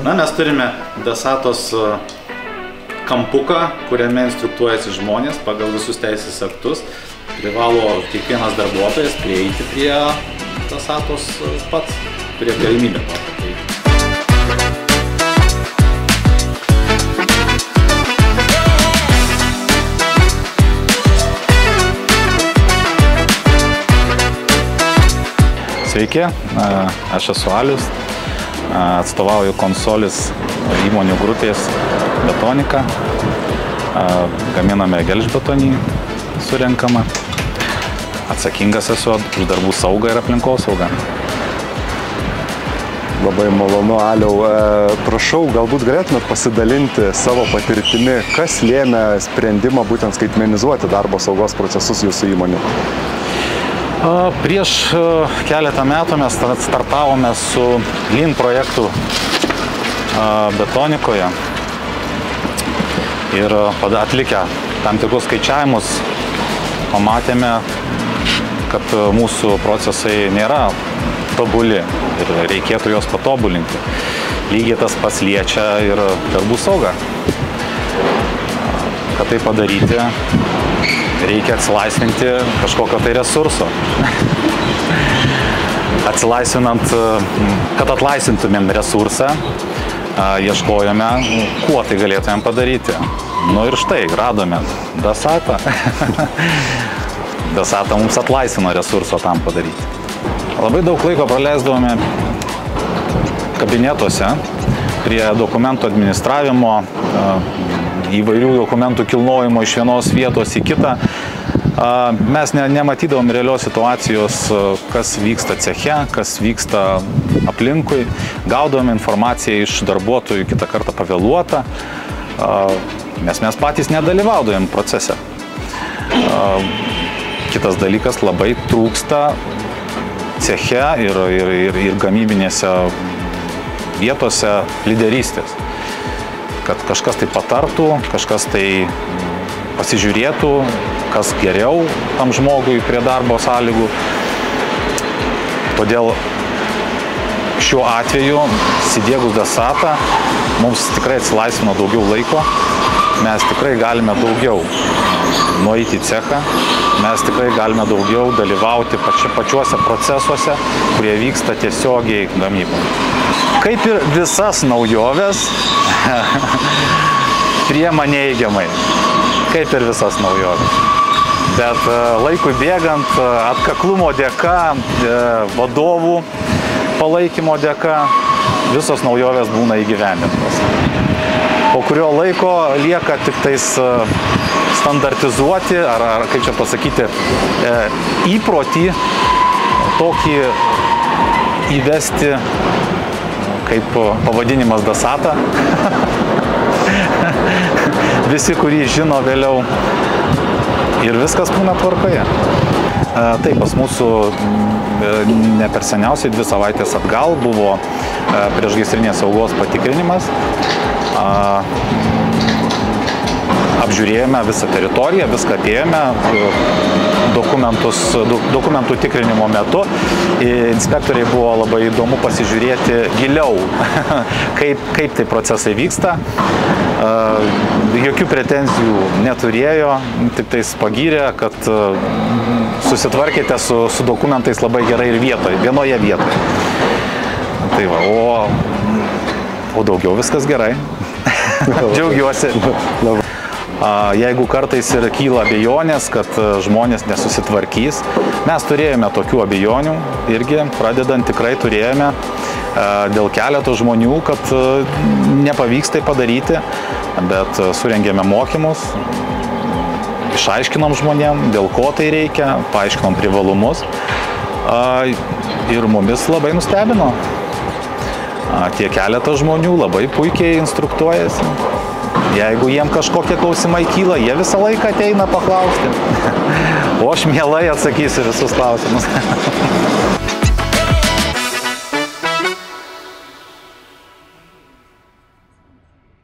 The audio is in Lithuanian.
Na, mes turime Dasatos kampuką, kuriame instruktuojasi žmonės pagal visus teisės aktus. Privalo kiekvienas darbuotojas prieiti prie Dasatos pats, prie galimybę to padaryti. Sveiki, aš esu Alius, atstovauju Konsolis įmonių grupės Betonika, gaminame gelžbetonį surenkamą, atsakingas esu už darbų saugą ir aplinkosaugą. Labai malonu, Aliau. Prašau, galbūt galėtumėt pasidalinti savo patirtimi, kas lėmė sprendimą būtent skaitmenizuoti darbo saugos procesus jūsų įmonių? Prieš keletą metų mes startavome su Lean projektu Betonikoje ir atlikę tam tikrus skaičiavimus pamatėme, kad mūsų procesai nėra tobuli ir reikėtų juos patobulinti. Lygiai tas pats liečia ir darbų saugą. Kad tai padaryti, reikia atsilaisvinti kažkokio tai resurso. Kad atlaisvintumėm resursą, ieškojome, kuo tai galėtumėm padaryti. Nu ir štai, radome Dasatą. Dasata mums atlaisvino resurso tam padaryti. Labai daug laiko praleisdavome kabinetuose prie dokumentų administravimo, įvairių dokumentų kilnojimo iš vienos vietos į kitą. Mes nematydavom realios situacijos, kas vyksta ceche, kas vyksta aplinkui. Gaudavom informaciją iš darbuotojų kitą kartą pavėluotą, nes mes patys nedalyvaudavome procese. Kitas dalykas, labai trūksta ceche ir gamybinėse vietose lyderystės. Kad kažkas tai patartų, kažkas tai pasižiūrėtų, kas geriau tam žmogui prie darbo sąlygų. Todėl šiuo atveju, įsidiegus Dasatą, mums tikrai atsilaisvino daugiau laiko. Mes tikrai galime daugiau nueiti į cechą, mes tikrai galime daugiau dalyvauti pačiuose procesuose, kurie vyksta tiesiogiai gamyboje. Kaip ir visas naujoves, priima neigiamai, kaip ir visas naujoves. Bet laikui bėgant, atkaklumo dėka, vadovų palaikymo dėka, visos naujovės būna įgyvendintos. Po kurio laiko lieka tik tais standartizuoti, ar kaip čia pasakyti, įprotį tokį įvesti, kaip pavadinimas Dasata. Visi, kurį žino vėliau, ir viskas būna tvarkoje. Taip, pas mūsų ne per seniausiai 2 savaitės atgal buvo priešgaisrinės saugos patikrinimas. Apžiūrėjome visą teritoriją, viską apėjome dokumentų tikrinimo metu. Inspektoriai buvo labai įdomu pasižiūrėti giliau, kaip tai procesai vyksta. Jokių pretenzijų neturėjo, tik tais pagyrė, kad susitvarkėte su dokumentais labai gerai ir vienoje vietoje. Tai va, o daugiau viskas gerai. Džiaugiuosi. Jeigu kartais ir kyla abejonės, kad žmonės nesusitvarkys, mes turėjome tokių abejonių irgi, pradedant tikrai turėjome dėl keleto žmonių, kad nepavyks tai padaryti, bet surengėme mokymus, išaiškinom žmonėm, dėl ko tai reikia, paaiškinom privalumus ir mumis labai nustebino. Tie keletas žmonių labai puikiai instruktuojasi. Jeigu jiem kažkokie klausimai kyla, jie visą laiką ateina paklausti. O aš mielai atsakysiu visus klausimus.